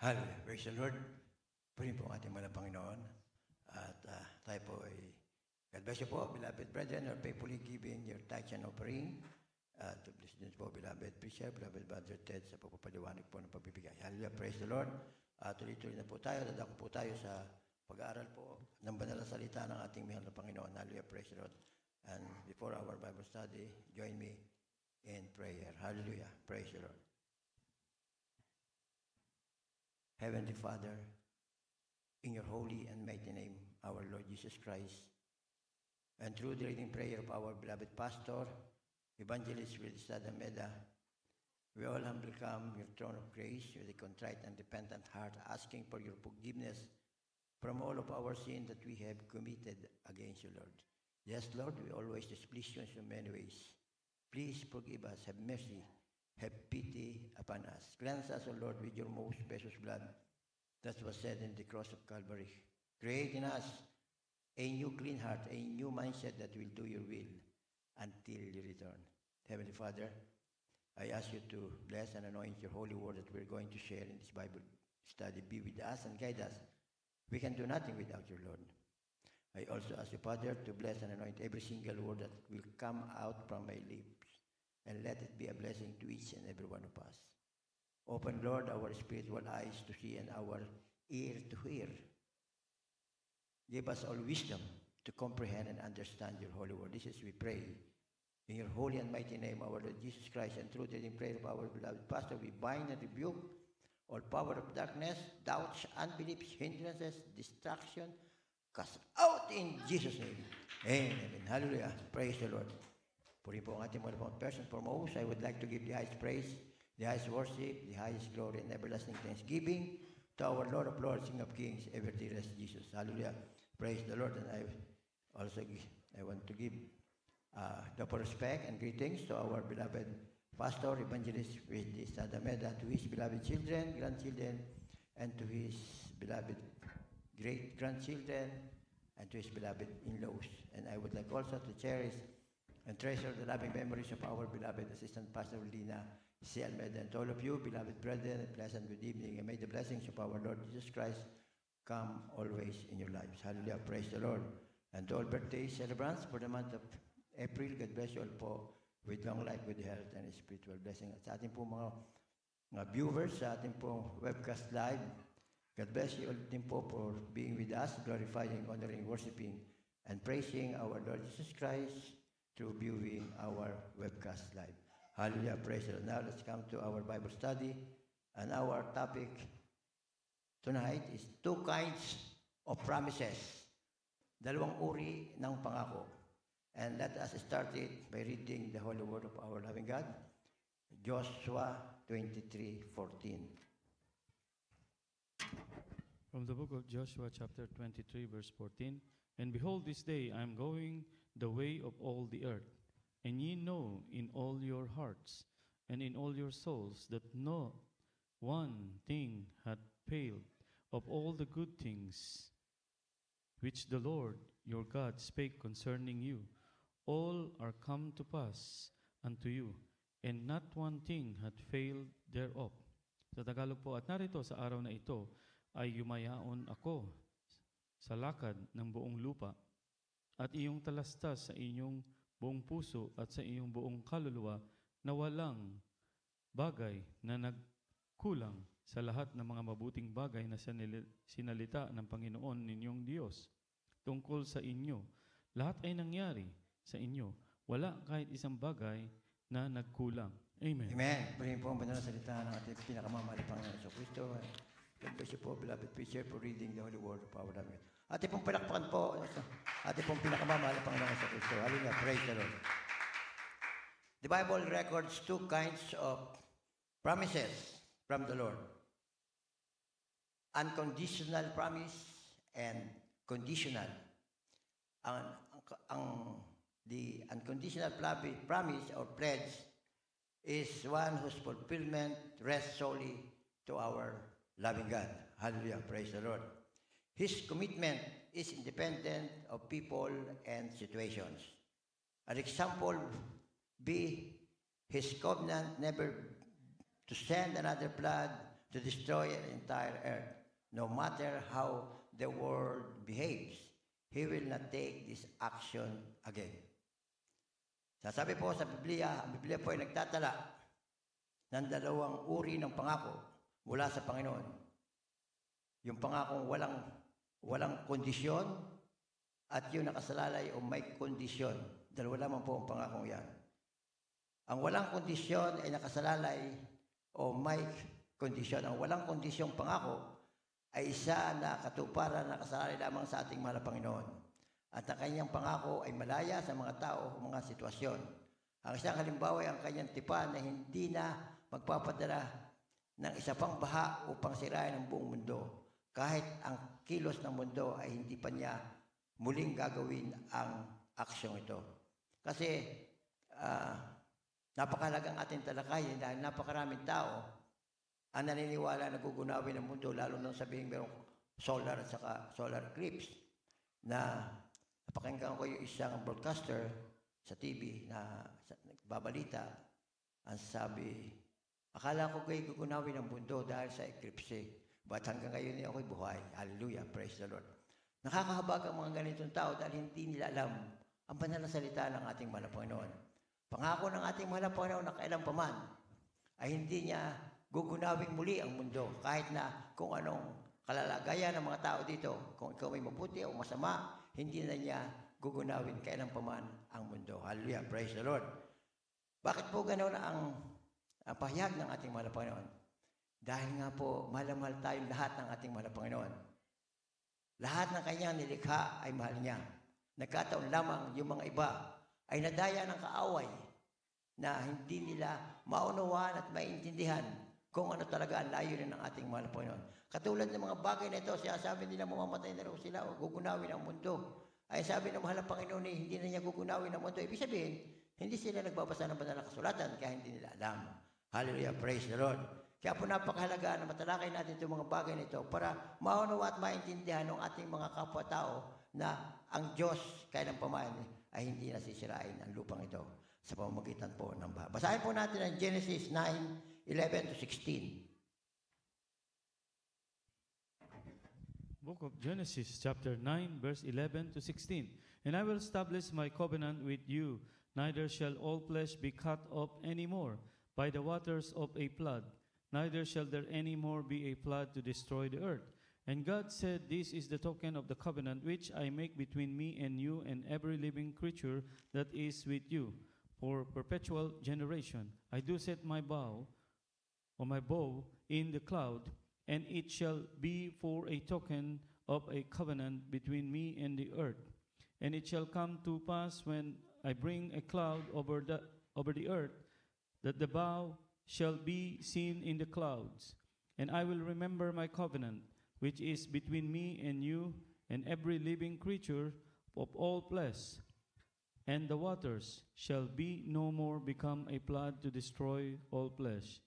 Hallelujah. Praise the Lord. Purihin po ang ating mahal na Panginoon. At tayo po ay, God bless you po, beloved brethren, who are faithfully giving your tithes and offering. To bless you po, beloved preacher, beloved brother Ted, sa pagpapaliwanag po ng pagbibigay. Hallelujah. Praise the Lord. Tuloy-tuloy na po tayo. Dadako po tayo sa pag-aaral po ng banal na salita ng ating mahal na Panginoon. Hallelujah. Praise the Lord. And before our Bible study, join me in prayer. Hallelujah. Praise the Lord. Heavenly Father, in your holy and mighty name, our Lord Jesus Christ, and through the reading prayer of our beloved pastor, Evangelist Willis Sadameda, we all humbly come your throne of grace with a contrite and repentant heart, asking for your forgiveness from all of our sin that we have committed against you, Lord. Yes, Lord, we always displease you in so many ways. Please forgive us, have mercy, have pity upon us. Cleanse us, O Lord, with your most precious blood that was shed in the cross of Calvary. Create in us a new clean heart, a new mindset that will do your will until you return. Heavenly Father, I ask you to bless and anoint your holy word that we're going to share in this Bible study. Be with us and guide us. We can do nothing without your Lord. I also ask you, Father, to bless and anoint every single word that will come out from my lips, and let it be a blessing to each and every one of us. Open, Lord, our spiritual eyes to see and our ear to hear. Give us all wisdom to comprehend and understand your holy word. This is we pray. In your holy and mighty name, our Lord Jesus Christ, and through the prayer of our beloved pastor, we bind and rebuke all power of darkness, doubts, unbeliefs, hindrances, distraction. Cast out in Jesus' name. Amen. Hallelujah. Praise the Lord. Purihin po ang ating mga person. Foremost, I would like to give the highest praise, the highest worship, the highest glory, and everlasting thanksgiving to our Lord of Lords, King of Kings, ever dearest Jesus. Hallelujah. Praise the Lord. And I want to give the respect and greetings to our beloved pastor, Evangelist Willis Sadameda, to his beloved children, grandchildren, and to his beloved great-grandchildren, and to his beloved in-laws. And I would like also to cherish and treasure the loving memories of our beloved Assistant Pastor Lina C. Almeida. And to all of you, beloved brethren, a pleasant good evening, and may the blessings of our Lord Jesus Christ come always in your lives. Hallelujah. Praise the Lord. And to all birthday celebrants for the month of April, God bless you all po with long life, good health, and spiritual blessing. At sa ating po mga viewers, sa ating po webcast live, God bless you all din po for being with us, glorifying, honoring, worshiping, and praising our Lord Jesus Christ through viewing our webcast live. Hallelujah, praise the Lord. Now let's come to our Bible study. And our topic tonight is two kinds of promises. Dalawang uri ng pangako. And let us start it by reading the holy word of our loving God, Joshua 23:14. From the book of Joshua, chapter 23, verse 14. And behold, this day I am going the way of all the earth, and ye know in all your hearts and in all your souls that no one thing hath failed of all the good things which the Lord your God spake concerning you. All are come to pass unto you, and not one thing hath failed thereof. Sa Tagalog po, at narito sa araw na ito ay yumayaon ako sa lakad ng buong lupa, at iyong talastas sa inyong buong puso at sa iyong buong kaluluwa na walang bagay na nagkulang sa lahat ng mga mabuting bagay na sinalita ng Panginoon ninyong Diyos tungkol sa inyo. Lahat ay nangyari sa inyo. Wala kahit isang bagay na nagkulang. Amen. Amen. Purihin po ang banal na salita ng ating pinakamamahal na Panginoon sa Kristo. God bless you po, beloved preacher, for reading the holy word of our Lord. Ate pong palakpakan po, ate pong pinakamamahal na Panginoon sa Kristo. Hallelujah, praise the Lord. The Bible records two kinds of promises from the Lord. Unconditional promise and conditional. The unconditional promise or pledge is one whose fulfillment rests solely to our loving God. Hallelujah, praise the Lord. His commitment is independent of people and situations. An example be his covenant never to send another blood to destroy an entire earth. No matter how the world behaves, He will not take this action again. Sasabi po sa Biblia, ang Biblia po ay nagtatala ng dalawang uri ng pangako mula sa Panginoon. Yung pangakong walang kondisyon at yung nakasalalay o may kondisyon. Dalawa lamang po ang pangakong yan. Ang walang kondisyon ay nakasalalay o may kondisyon. Ang walang kondisyong pangako ay isa na katuparan na nakasalalay lamang sa ating mahal na Panginoon. At ang kanyang pangako ay malaya sa mga tao o mga sitwasyon. Ang isang halimbawa ay ang kanyang tipan na hindi na magpapadala ng isa pang baha upang sirain ang buong mundo. Kahit ang kilos ng mundo ay hindi pa niya muling gagawin ang aksyong ito. Kasi napakahalagang ating talakayin dahil napakaraming tao ang naniniwala na gugunawin ang mundo, lalo nang sabihin merong solar at saka solar eclipse. Na napakinggan ko yung isang broadcaster sa TV na nagbabalita, ang sabi, akala ko kayo gugunawin ang mundo dahil sa eclipse. But hanggang ngayon ako'y buhay. Hallelujah, praise the Lord. Nakakahabag ang mga ganitong tao dahil hindi nila alam ang banal na salita ng ating mahal na Panginoon. Pangako ng ating mahal na Panginoon na kailan paman ay hindi niya gugunawing muli ang mundo. Kahit na kung anong kalalagayan ng mga tao dito, kung ikaw ay mabuti o masama, hindi na niya gugunawin kailan paman ang mundo. Hallelujah, praise the Lord. Bakit po ganoon ang pahayag ng ating mahal na Panginoon? Dahil nga po, mahal tayong lahat ng ating mahal na Panginoon. Lahat ng kanyang nilikha ay mahal niya. Nagkataon lamang yung mga iba ay nadaya ng kaaway na hindi nila maunawaan at maintindihan kung ano talaga ang layunin ng ating mahal na Panginoon. Katulad ng mga bagay na ito, sabi nila mamamatay na raw sila o gugunawin ang mundo. Ay sabi ng mahal na Panginoon hindi na niya gugunawin ang mundo. Ibig sabihin, hindi sila nagbabasa ng banal na kasulatan kaya hindi nila alam. Hallelujah, praise the Lord. Kaya po napakahalaga na matalakay natin itong mga bagay na ito para maunawa at maintindihan ng ating mga kapwa-tao na ang Diyos kailan paman ay hindi nasisirain ang lupang ito sa pamamagitan po ng baha. Basahin po natin ang Genesis 9:11-16. Book of Genesis, chapter 9, verse 11 to 16. And I will establish my covenant with you, neither shall all flesh be cut off any more by the waters of a flood, neither shall there any more be a flood to destroy the earth. And God said, this is the token of the covenant which I make between me and you and every living creature that is with you, for perpetual generation. I do set my bow, or my bow, in the cloud, and it shall be for a token of a covenant between me and the earth. And it shall come to pass when I bring a cloud over the earth, that the bow shall be seen in the clouds. And I will remember my covenant, which is between me and you and every living creature of all flesh. And the waters shall be no more become a flood to destroy all flesh.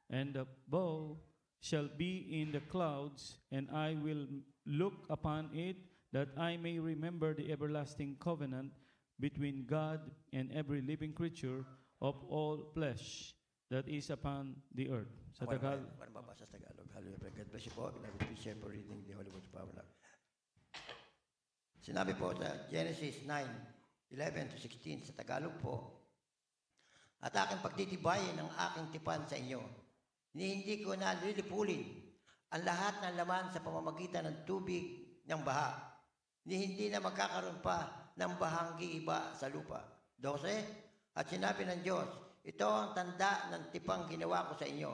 And the bow shall be in the clouds, and I will look upon it, that I may remember the everlasting covenant between God and every living creature of all flesh that is upon the earth. Sa Tagalog. Ano babasa sa Tagalog? Hallelujah. God bless you po. Beloved Bishop for reading the Holy Word of Power. Sinabi po sa Genesis 9:11-16 sa Tagalog po, at aking pagtitibayin ng aking tipan sa inyo, ni hindi ko na lilipulin ang lahat ng laman sa pamamagitan ng tubig ng baha, ni hindi na magkakaroon pa ng bahang giiba sa lupa. 12, at sinabi ng Diyos, ito ang tanda ng tipang ginawa ko sa inyo,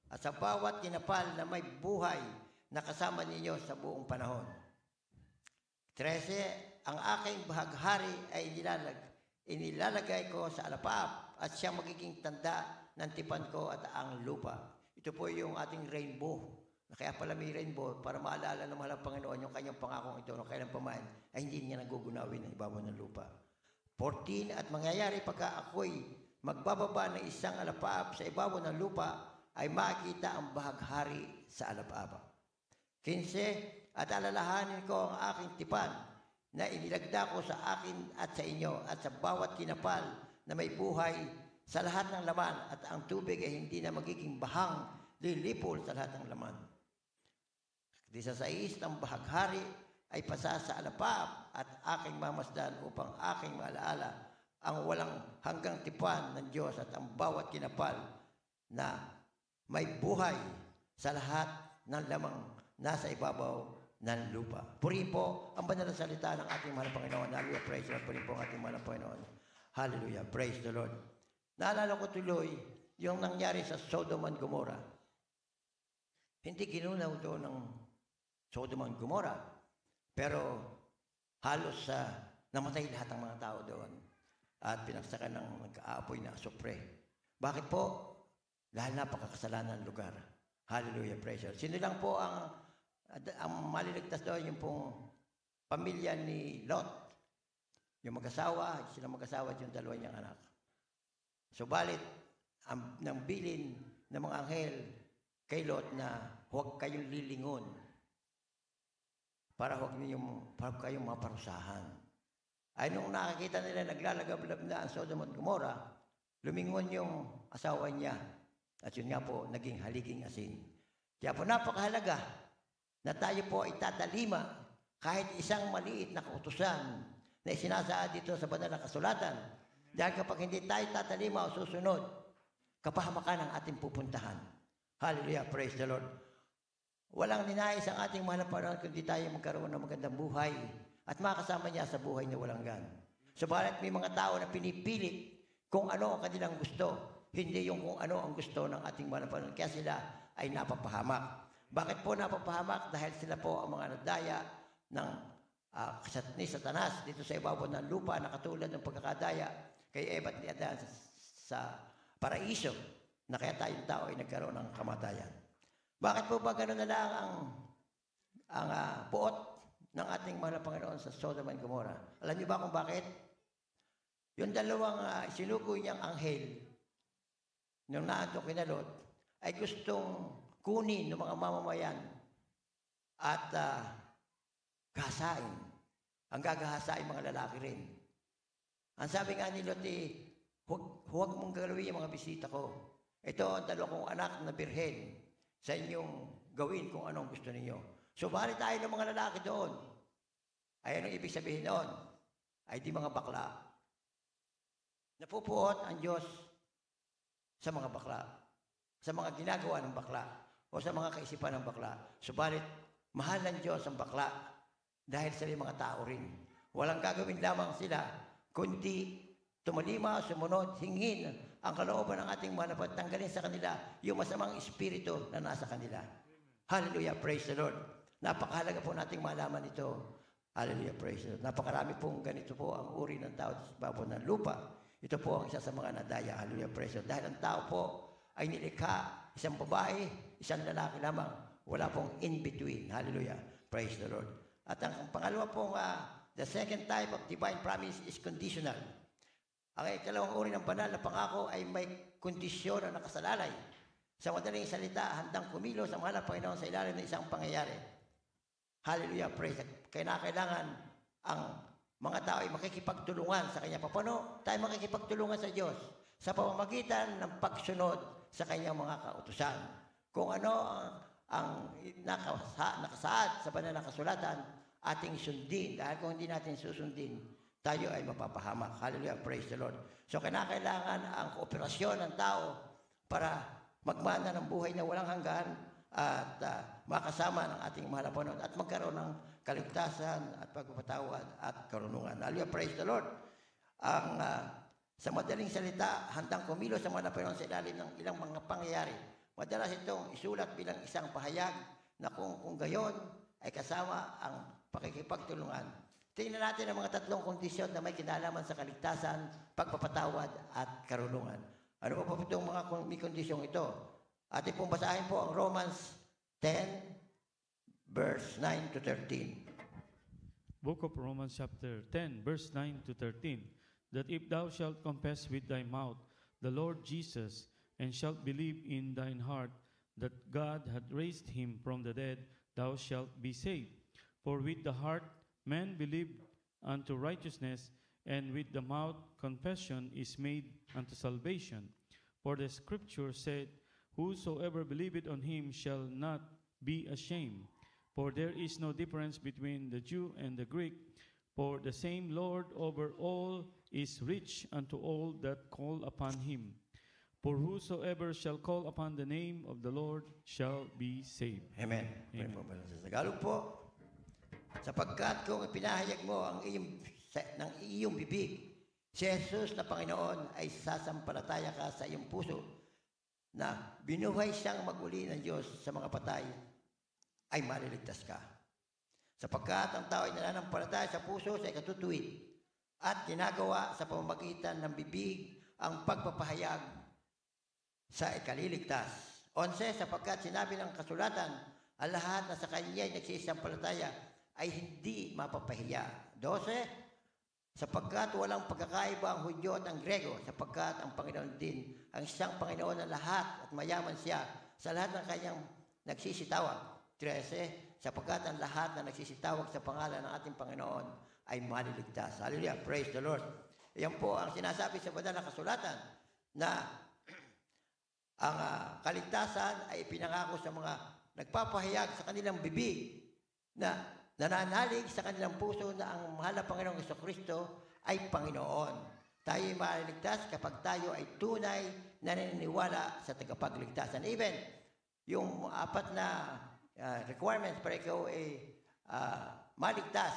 at sa bawat kinapal na may buhay na kasama ninyo sa buong panahon. 13, ang aking bahaghari ay inilalagay ko sa alapaap, at siya magiging tanda ng tipan ko at ang lupa. Ito po yung ating rainbow. Kaya pala may rainbow para maalala ng mahal ng Panginoon yung kanyang pangakong ito nung kailan paman ay hindi niya nagugunawin ang ibabaw ng lupa. 14, at mangyayari pagka ako'y magbababa ng isang alapaap sa ibabaw ng lupa ay makita ang bahaghari sa alapaap. 15, at alalahanin ko ang aking tipan na inilagda ko sa akin at sa inyo at sa bawat kinapal na may buhay sa lahat ng laman, at ang tubig ay hindi na magiging bahang lilipol sa lahat ng laman. 16, ang bahaghari ay pasa sa alapap at aking mamasdan upang aking maalaala ang walang hanggang tipan ng Diyos at ang bawat kinapal na may buhay sa lahat ng lamang nasa ibabaw ng lupa. Purihin po ang banal na salita ng ating mahal na Panginoon. Hallelujah, praise the Lord. Purihin po ang ating mahal na Panginoon. Hallelujah, praise the Lord. Naalala ko tuloy yung nangyari sa Sodom and Gomorrah. Hindi ginunaw doon ng Sodom and Gomorrah, pero halos namatay lahat ng mga tao doon at pinagsakan ng nag-aapoy na asupre. Bakit po? Dahil napakakasalanan ng lugar. Hallelujah, praise the Lord. Sino lang po ang maliligtas doon? Yung pong pamilya ni Lot. Yung mag-asawa, silang mag-asawa at yung dalawa niyang anak. Subalit, nang bilin ng mga anghel kay Lot na huwag kayong lilingon para huwag kayong maparusahan. Ay nung nakakita nila naglalagablab na ang Sodom at Gomorrah, lumingon yung asawa niya at yun nga po naging haliging asin. Kaya po napakahalaga na tayo po ay tatalima kahit isang maliit na kautusan na isinasaad dito sa banal na kasulatan. Dahil kapag hindi tayo tatalima o susunod, kapahamakan ang ating pupuntahan. Hallelujah, praise the Lord. Walang ninais ang ating mahal na Panginoon kundi tayo magkaroon ng magandang buhay at makasama niya sa buhay na walang gan. Subalit may mga tao na pinipilit kung ano ang kanilang gusto, hindi yung kung ano ang gusto ng ating mahal na Panginoon. Kaya sila ay napapahamak. Bakit po napapahamak? Dahil sila po ang mga nadaya ng ni Satanas dito sa ibabaw ng lupa na katulad ng pagkakadaya kay Eva at ni Adan sa paraiso na kaya tayong tao ay nagkaroon ng kamatayan. Bakit po ba gano'n na lang ang puot ng ating mahal na Panginoon sa Sodom and Gomorrah? Alam niyo ba kung bakit? Yung dalawang sinukoy niyang anghel nung naanto kina Lot ay gustong kunin ng mga mamamayan at gahasain. Ang gagahasain mga lalaki rin. Ang sabi nga ni Lot, huwag mong gawin yung mga bisita ko. Ito ang dalawa kong anak na birhen sa inyong gawin kung anong gusto ninyo. So, bali tayo ng mga lalaki doon. Ay, anong ibig sabihin noon? Ay, di mga bakla. Napupuot ang Diyos sa mga bakla, sa mga ginagawa ng bakla, o sa mga kaisipan ng bakla. Subalit, mahal ng Diyos ang bakla dahil sila mga tao rin. Walang gagawin lamang sila, kundi tumalima, sumunod, hingin ang kalooban ng ating mga napagtanggalin sa kanila yung masamang espiritu na nasa kanila. Hallelujah, praise the Lord. Napakahalaga po nating malaman ito. Hallelujah, praise the Lord. Napakarami pong ganito po ang uri ng tao sa babaw ng lupa. Ito po ang isa sa mga nadaya. Hallelujah, praise the Lord. Dahil ang tao po ay nilikha, isang babae, isang lalaki lamang. Wala pong in-between. Hallelujah, praise the Lord. At ang pangalawa pong, the second type of divine promise is conditional. Ang ikalawang uri ng banal na pangako ay may kondisyon na nakasalalay. Sa madaling salita, handang kumilos ang mahal na Panginoon sa ilalim ng isang pangyayari. Hallelujah, praise. Kaya kailangan ang mga tao ay makikipagtulungan sa Kanya. Paano tayo makikipagtulungan sa Diyos? Sa pamamagitan ng pagsunod sa Kanyang mga kautusan. Kung ano ang nakasaad sa banal na kasulatan, ating sundin. Dahil kung hindi natin susundin, tayo ay mapapahamak. Hallelujah, praise the Lord. So, kailangan ang kooperasyon ng tao para magmana ng buhay na walang hanggan at makasama ng ating mahal na Panginoon at magkaroon ng kaligtasan at pagpapatawad at karunungan. Hallelujah, praise the Lord. Sa madaling salita, handang kumilos ang mahal na Panginoon sa ilalim ng ilang mga pangyayari. Madalas itong isulat bilang isang pahayag na kung gayon ay kasama ang pakikipagtulungan. Tingnan natin ang mga tatlong kondisyon na may kinalaman sa kaligtasan, pagpapatawad at karunungan. Ano po itong mga may kondisyong ito? Ating pong basahin po ang Romans 10, verse 9 to 13. Book of Romans chapter 10, verse 9 to 13. That if thou shalt confess with thy mouth the Lord Jesus, and shalt believe in thine heart that God hath raised him from the dead, thou shalt be saved. For with the heart man believed unto righteousness, and with the mouth confession is made unto salvation. For the scripture said, whosoever believeth on him shall not be ashamed. For there is no difference between the Jew and the Greek, for the same Lord over all is rich unto all that call upon him. For whosoever shall call upon the name of the Lord shall be saved. Amen. Amen. Sa Tagalog po, sapagkat kung ipinahayag mo ang ng iyong bibig, si Jesus na Panginoon ay sasampalataya ka sa iyong puso na binuhay siyang maguli ng Diyos sa mga patay, ay maliligtas ka. Sapagkat ang tao ay nananampalataya sa puso sa ikatutuwid at ginagawa sa pamamagitan ng bibig ang pagpapahayag sa ikaliligtas. 11, sapagkat sinabi ng kasulatan, ang lahat na sa kanya ay nagsisampalataya ay hindi mapapahiya. 12, sapagkat walang pagkakaiba ang Hudyo at ang Grego, sapagkat ang Panginoon din ang isang Panginoon ng lahat at mayaman siya sa lahat ng kanyang nagsisitawag. 13, sapagkat ang lahat na nagsisitawag sa pangalan ng ating Panginoon ay maliligtas. Hallelujah, praise the Lord. Iyan po ang sinasabi sa banal na kasulatan na ang kaligtasan ay pinangako sa mga nagpapahayag sa kanilang bibig na nananalig sa kanilang puso na ang mahal na Panginoong Jesucristo ay Panginoon. Tayo ay maliligtas kapag tayo ay tunay na naniniwala sa tagapagligtas. And even yung apat na requirements para ikaw ay maligtas,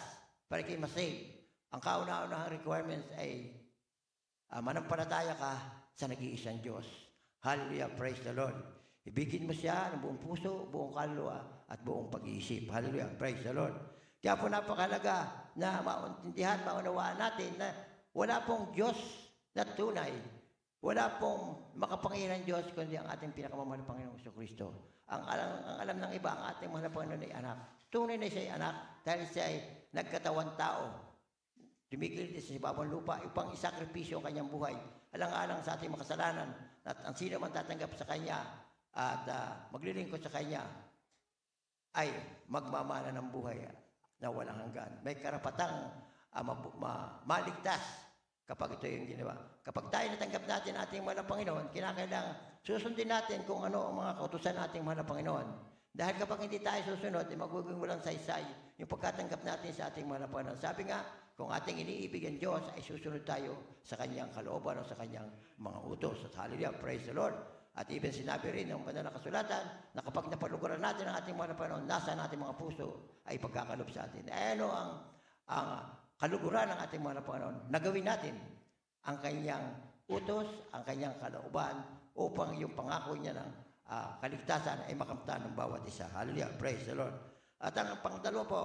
para ikaw masave. Ang kauna-unahang requirements ay manampalataya ka sa nag-iisang Diyos. Hallelujah, praise the Lord. Ibigin mo siya ng buong puso, buong kaluluwa, at buong pag-iisip. Hallelujah, praise the Lord. Kaya po napakalaga na maintindihan, maunawaan natin na wala pong Diyos na tunay. Wala pong makapangyarihan Diyos kundi ang ating pinakamamahal na Panginoong Jesucristo. Ang alam ng iba, ang ating mahal na Panginoon ay anak. Tunay na siya ay anak dahil siya ay nagkatawan tao. Tumigil din sa ibabang lupa upang isakripisyo ang kanyang buhay. Alang-alang sa ating makasalanan at ang sino man tatanggap sa kanya at maglilingkod sa kanya ay magmamana ng buhay na walang hanggan. May karapatang maligtas kapag ito yung ginawa. Kapag tayo natanggap natin ating mahal na Panginoon, kinakailangan susundin natin kung ano ang mga kautusan nating mahal na Panginoon. Dahil kapag hindi tayo susunod, maguging walang saysay yung pagkatanggap natin sa ating mahal na Panginoon. Sabi nga, kung ating iniibig ang Diyos, ay susunod tayo sa kanyang kalooban o sa kanyang mga utos. At hallelujah, praise the Lord. At even sinabi rin ng banal na kasulatan na kapag napaluguran natin ang ating mahal na Panginoon, nasa nating mga puso ay pagkakalob sa atin. Ano ang kaluguran ng ating mahal na Panginoon? Nagawin natin ang kanyang utos, ang kanyang kalooban upang yung pangako niya ng kaligtasan ay makamtan ng bawat isa. Hallelujah, praise the Lord. At ang pangdalo po,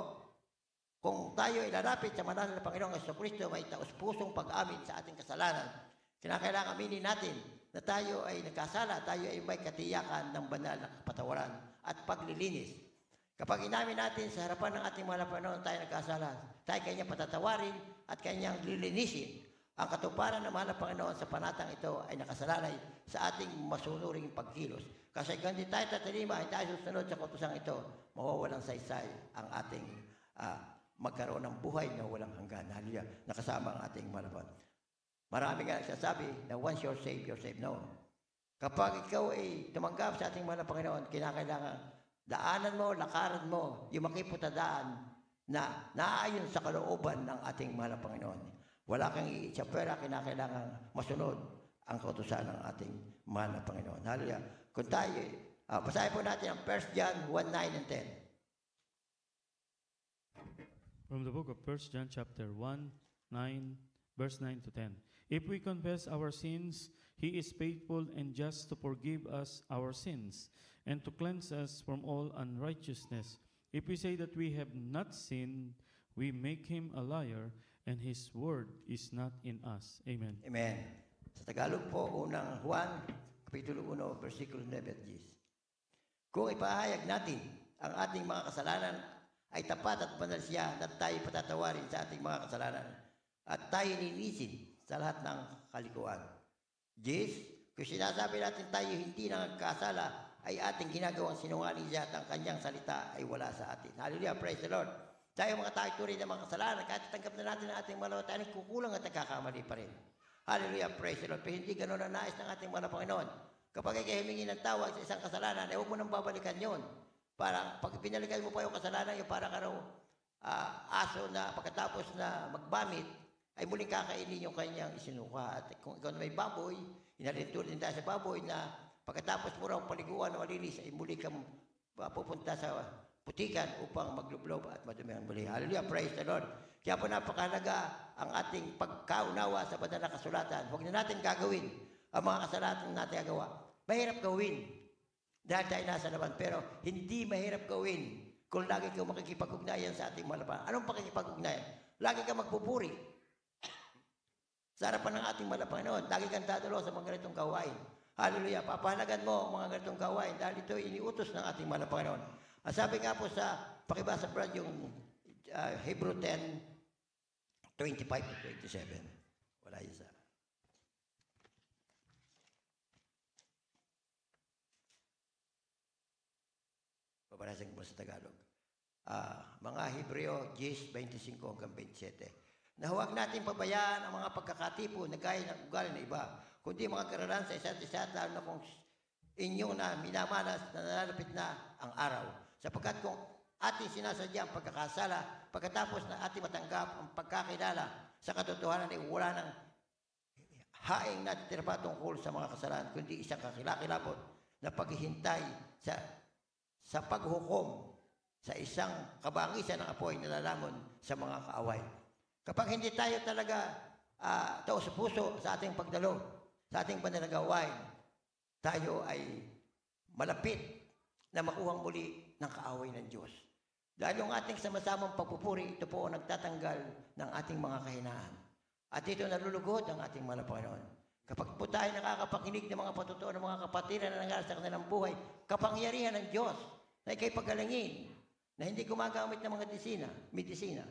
kung tayo ay lalapit sa manal na Panginoong Jesucristo, may taus-pusong pag-amin sa ating kasalanan. Kinakailangan aminin natin na tayo ay nagkasala, tayo ay may katiyakan ng banal na kapatawaran at paglilinis. Kapag inamin natin sa harapan ng ating mahal na Panginoon tayo nagkasala, tayo kanyang patatawarin at kanyang lilinisin. Ang katuparan ng mahal na Panginoon sa panatang ito ay nakasalalay sa ating masunuring pagkilos. Kasi kung hindi tayo tatalima, hindi tayo susunod sa kautusang ito, mawawalang saysay ang ating magkaroon ng buhay na walang hanggan. Hallelujah. Nakasama ang ating malaban. Marami nga nagsasabi na once you're saved, no. Kapag ikaw ay tumanggap sa ating mahal na Panginoon, kinakailangan daanan mo, lakaran mo, yung makiputadaan na naaayon sa kalooban ng ating mahal na Panginoon. Wala kang iitsapera, kinakailangan masunod ang kautusan ng ating mahal na Panginoon. Hallelujah. Kung tayo, basahin po natin ang 1 John 1:9 and 10. From the book of 1 John chapter 1, verse 9 to 10. If we confess our sins, He is faithful and just to forgive us our sins and to cleanse us from all unrighteousness. If we say that we have not sinned, we make Him a liar and His word is not in us. Amen. Amen. Sa Tagalog po, unang Juan, Kapitulo 1, versikulo 9 at 10. Kung ipahayag natin ang ating mga kasalanan, ay tapat at banal siya na tayo patatawarin sa ating mga kasalanan at tayo linisin sa lahat ng kalikuan. Kung sinasabi natin tayo hindi nagkasala, ay ating ginagawang sinungaling siya at ang kanyang salita ay wala sa atin. Hallelujah, praise the Lord. Tayo mga tayo tuloy ng mga kasalanan, kahit tanggap na natin ang ating malawa, tayo kukulang at nagkakamali pa rin. Hallelujah, praise the Lord. Pero hindi ganun ang nais ng ating mga Panginoon. Kapag ikaw humingi ng tawad sa isang kasalanan, huwag mo nang babalikan yon. Parang pag pinalikan mo pa yung kasalanan yun, para ka raw aso na pagkatapos na magbamit, ay muling kakainin yung kanyang isinuka. At kung ikaw na may baboy, inalintur din tayo sa baboy na pagkatapos mo raw paliguan o malinis, ay muli kang pupunta sa putikan upang maglublob at madumihan muli. Hallelujah, praise the Lord. Kaya po napakahalaga ang ating pagkaunawa sa banal na kasulatan. Huwag na natin gagawin ang mga kasalanan natin gagawa. Mahirap gawin dahil tayo nasa laban, pero hindi mahirap gawin kung lagi kang makikipag-ugnayan sa ating malapan. Anong pakikipag-ugnayan? Lagi kang magpupuri sa harapan ng ating Panginoon. Lagi kang dadalo sa mga ganitong gawain. Hallelujah. Papahalagan mo ang mga ganitong gawain dahil ito iniutos ng ating Panginoon. At sabi nga po sa pakibasa Brad yung Hebrew 10:25-27. Wala yun sa... Babarasin ko sa Tagalog. Mga Hebreo 10:25-27. Na huwag natin pabayaan ang mga pagkakatipo na gaya ng ugali ng iba, kundi mga kararan sa isa't isa, lalo na kung inyong na minamalas na nalalapit na ang araw. Sapagkat kung ating sinasadya ang pagkakasala, pagkatapos na ating matanggap ang pagkakilala sa katotohanan ay wala ng haing natitira pa tungkol sa mga kasalanan, kundi isang kakilakilabot na paghihintay sa paghukom sa isang kabangisan ng apoy na lalamon sa mga kaaway. Kapag hindi tayo talaga taos puso sa ating pagdalo, sa ating pananagawain, tayo ay malapit na makuhang muli ng kaaway ng Diyos. Dahil yung ating sama-samang pagpupuri, ito po ang nagtatanggal ng ating mga kahinaan. At ito nalulugod ang ating mahal na Panginoon. Kapag po tayo nakakapakinig ng mga patutuo ng mga kapatiran na nangyari sa kanilang buhay, kapangyarihan ng Diyos na ikay pagalangin, na hindi gumagamit ng mga medisina.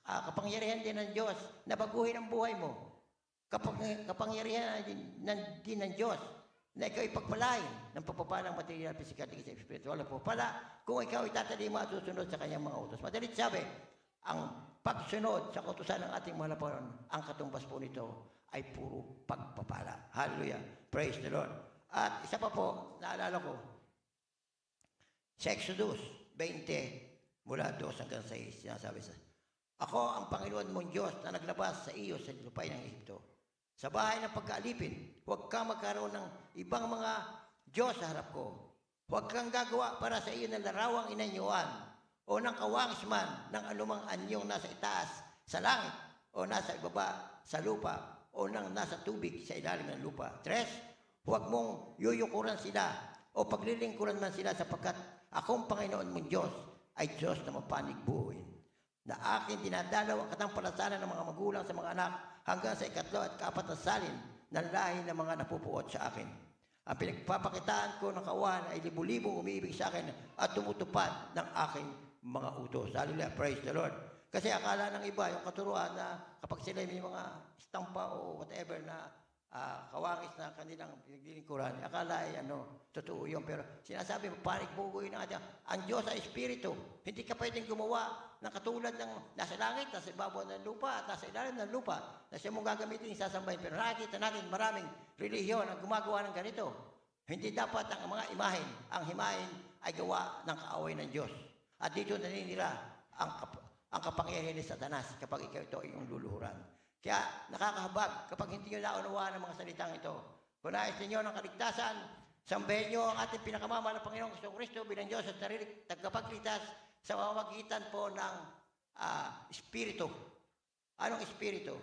Kapangyarihan din ng Diyos na baguhin ang buhay mo. Kapangyarihan din ng Diyos na ikaw ipagpalain ng papapalang material, physical, at spiritual. Pala, kung ikaw itatalima at susunod sa kanyang mga utos. Madalit sabi, ang pagsunod sa kautusan ng ating mahal na Panginoon, ang katumbas po nito ay puro pagpapala. Hallelujah. Praise the Lord. At isa pa po, naalala ko, sa Exodus 20, mula 2 hanggang 6, sinasabi sa, ako ang Panginoon mong Diyos na naglabas sa iyo sa lupay ng Ehipto. Sa bahay ng pagkaalipin, huwag kang magkaroon ng ibang mga Diyos sa harap ko. Huwag kang gagawa para sa iyo ng larawang inanyuan o ng kawangisman ng anumang anyong nasa itaas sa langit o nasa ibaba sa lupa o ng nasa tubig sa ilalim ng lupa. 3, huwag mong yuyukuran sila o paglilingkuran man sila sapagkat akong Panginoon mong Diyos ay Diyos na mapanig buuin, na akin dinadalaw ang katampalasanan ng mga magulang sa mga anak hanggang sa 3 at 4 na salin ng lahi ng mga napupuot sa akin. Ang pinagpapakitaan ko ng kawan ay libu-libong umiibig sa akin at tumutupad ng aking mga utos. Hallelujah, praise the Lord. Kasi akala ng iba, yung katuruan na kapag sila may mga istampa o whatever na kawangis na kanilang pinaglilingkuran, akala ay totoo yun. Pero sinasabi, panig buguin ng ating, ang Diyos ay Espiritu. Hindi ka pwedeng gumawa ng katulad ng nasa langit, nasa ibabaw ng lupa, at nasa ilalim ng lupa, na siya mong gagamitin sasambahin. Pero nakikita natin maraming relihiyon ang gumagawa ng ganito. Hindi dapat ang mga imahen. Ang himahin ay gawa ng kaaway ng Diyos. At dito naninira ang kapangyarihan ni Satanas kapag ikaw ito ay iyong luluhuran. Kaya nakakahabag kapag hindi nyo naunawaan ang mga salitang ito. Kung nais ninyo ng kaligtasan, sambahin nyo ang ating pinakamamahal na Panginoong Kristo bilang Diyos at sarili tagapagligtas sa pamamagitan po ng Espiritu. Anong Espiritu?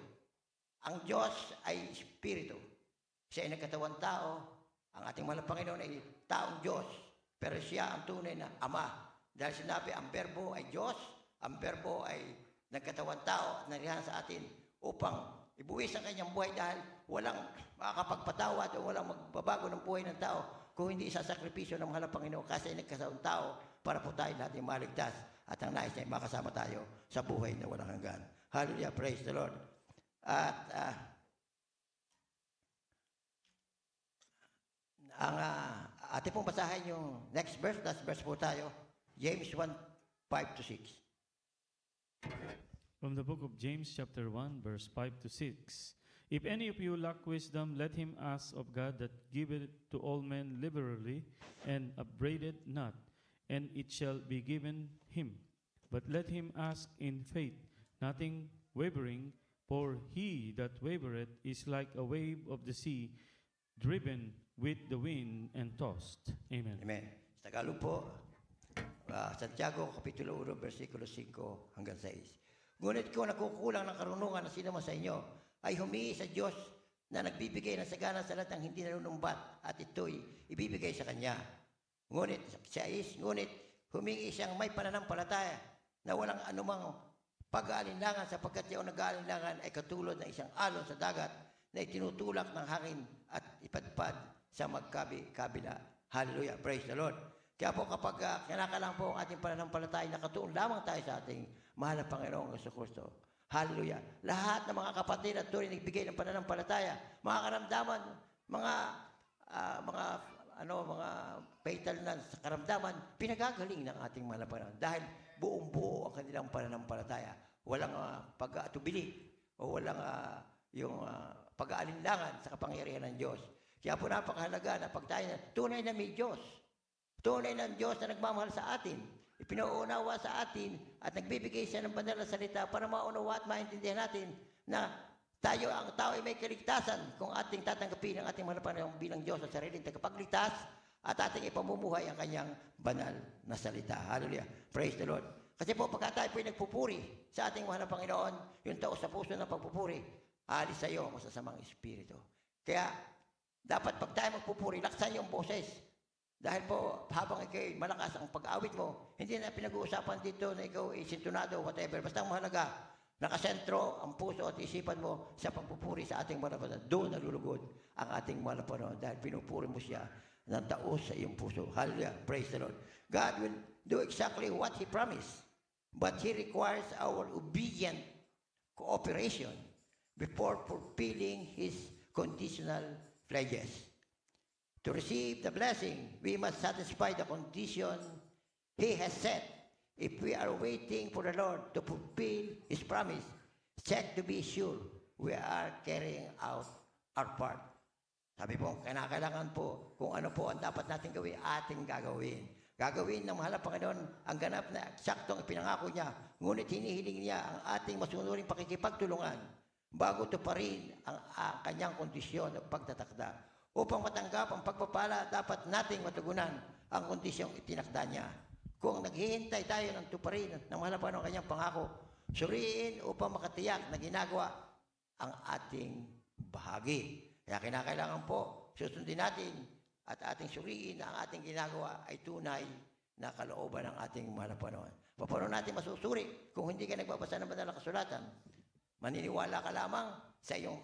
Ang Diyos ay Espiritu. Siya ay nagkatawang tao. Ang ating mahal na Panginoon ay taong Diyos. Pero siya ang tunay na Ama. Dahil sinabi, ang Berbo ay Diyos. Ang Berbo ay nagkatawang tao at narihan sa atin upang ibuwis ang kanyang buhay dahil walang makakapagpatawad o walang magbabago ng buhay ng tao kung hindi isasakripisyo ng mahal na Panginoon kasi nagkasawang tao para po tayo natin maligtas at ang nais niya ay makasama tayo sa buhay na walang hanggan. Hallelujah, praise the Lord. At ang ating pong basahin yung next verse, last verse po tayo, James 1:5-6. From the book of James chapter 1 verse 5 to 6. If any of you lack wisdom, let him ask of God that giveth to all men liberally, and upbraideth not, and it shall be given him. But let him ask in faith, nothing wavering, for he that wavereth is like a wave of the sea, driven with the wind and tossed. Amen. Amen. Sa Tagalog po, Santiago, Kapitulo 1, versikulo 5 hanggang 6. Ngunit kung nakukulang ng karunungan na sino man sa inyo, ay humingi sa Diyos na nagbibigay ng sagana sa lahat ng hindi nanunumbat, at ito'y ibibigay sa Kanya. Ngunit humingi siyang may pananampalataya na walang anumang pag-aalinlangan, sapagkat yung nag-aalinlangan ay katulad ng isang alon sa dagat na itinutulak ng hangin at ipadpad sa magkabi-kabila. Hallelujah. Praise the Lord. Kaya po kapag kinakailangan po ang ating pananampalataya, nakatuon lamang tayo sa ating mahal na Panginoong Jesucristo. Hallelujah. Lahat ng mga kapatid at tuloy nagbigay ng pananampalataya, mga karamdaman, mga fatal na sa karamdaman, pinagagaling ng ating mahal na Panginoon. Dahil buong-buo ang kanilang pananampalataya. Walang pag-atubili o walang pag-aalinlangan sa kapangyarihan ng Diyos. Kaya po napakahalaga na pag tayo tunay na may Diyos. Tunay ng Diyos na nagmamahal sa atin. Ipinauunawa sa atin at nagbibigay siya ng banal na salita para maunawa at maintindihan natin na ang tao ay may kaligtasan kung ating tatanggapin ang ating mahal na Panginoon bilang Diyos sa sariling tagapagligtas at ating ipamumuhay ang kanyang banal na salita. Hallelujah. Praise the Lord. Kasi po pagka tayo po ay nagpupuri sa ating mahal na Panginoon, yung taos sa puso ng pagpupuri, alis sa iyo masasamang espiritu. Kaya dapat pag tayo magpupuri, laksan yung boses. Dahil po, habang ikaw malakas ang pag-awit mo, hindi na pinag-uusapan dito na ikaw ay sintunado, whatever. Basta ang mahalaga, nakasentro ang puso at isipan mo sa pagpupuri sa ating mahal na Panginoon. Doon nalulugod ang ating mahal na Panginoon dahil pinupuri mo siya ng taos sa iyong puso. Hallelujah. Praise the Lord. God will do exactly what He promised, but He requires our obedient cooperation before fulfilling His conditional pledges. To receive the blessing, we must satisfy the condition He has set. If we are waiting for the Lord to fulfill His promise, check to be sure we are carrying out our part. Sabi po, kailangan po kung ano po ang dapat natin gawin, ating gagawin. Gagawin ng mahal na Panginoon ang ganap na eksaktong ipinangako niya, ngunit hinihiling niya ang ating masunuring pakikipagtulungan bago tuparin ang kanyang kondisyon at pagtatakda. Upang matanggap ang pagpapala, dapat nating matugunan ang kondisyong itinakda niya. Kung naghihintay tayo ng tuparin ng mahal na Panginoon kanyang pangako, suriin upang makatiyak na ginagawa ang ating bahagi. Kaya kinakailangan po, susundin natin at ating suriin na ang ating ginagawa ay tunay na kalooban ng ating mahal na Panginoon. Paano natin masusuri kung hindi ka nagbabasa ng banal na kasulatan? Maniniwala ka lamang sa iyong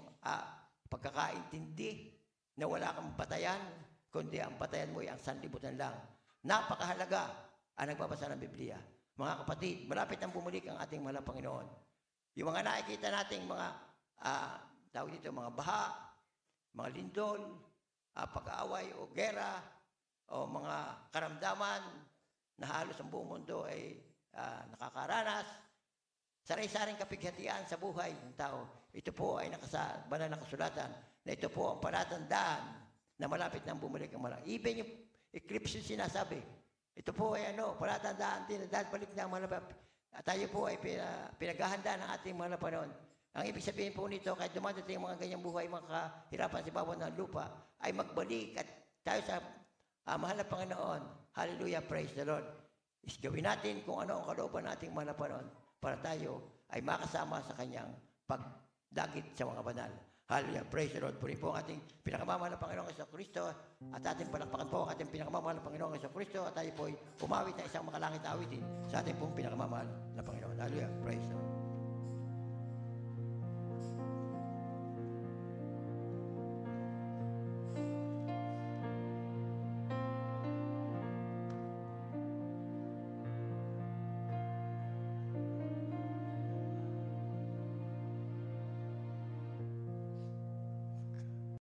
pagkakaintindi na wala kang patayan, kundi ang patayan mo ay ang sanlibutan lang. Napakahalaga ang nagbabasa ng Biblia. Mga kapatid, malapit ang bumalik ang ating mahal na Panginoon. Yung mga nakikita nating mga, tawag dito, mga baha, mga lindol, pag-aaway o gera, o mga karamdaman na halos ang buong mundo ay nakakaranas, saray-saring kapighatian sa buhay ng tao. Ito po ay nakasa banal na kasulatan na ito po ang palatandaan na malapit nang bumalik ang malang. Even yung eclipse yung sinasabi, ito po ay palatandaan din na dahil balik na ang malang. Tayo po ay pinaghahanda ng ating mahal na Panginoon. Ang ibig sabihin po nito, kahit dumadating ang mga ganyang buhay, mga kahirapan sa bawat ng lupa, ay magbalik at tayo sa mahal na Panginoon. Hallelujah, praise the Lord. Gawin natin kung ano ang kalooban nating mahal na Panginoon para tayo ay makasama sa kanyang pagdagit sa mga banal. Hallelujah, praise the Lord. Puri po ang ating pinakamamahal na Panginoong Jesucristo at ating palakpakan po ang ating pinakamamahal na Panginoong Jesucristo at tayo po ay umawit ng isang makalangit na awitin sa ating pong pinakamamahal na Panginoon. Hallelujah, praise the Lord.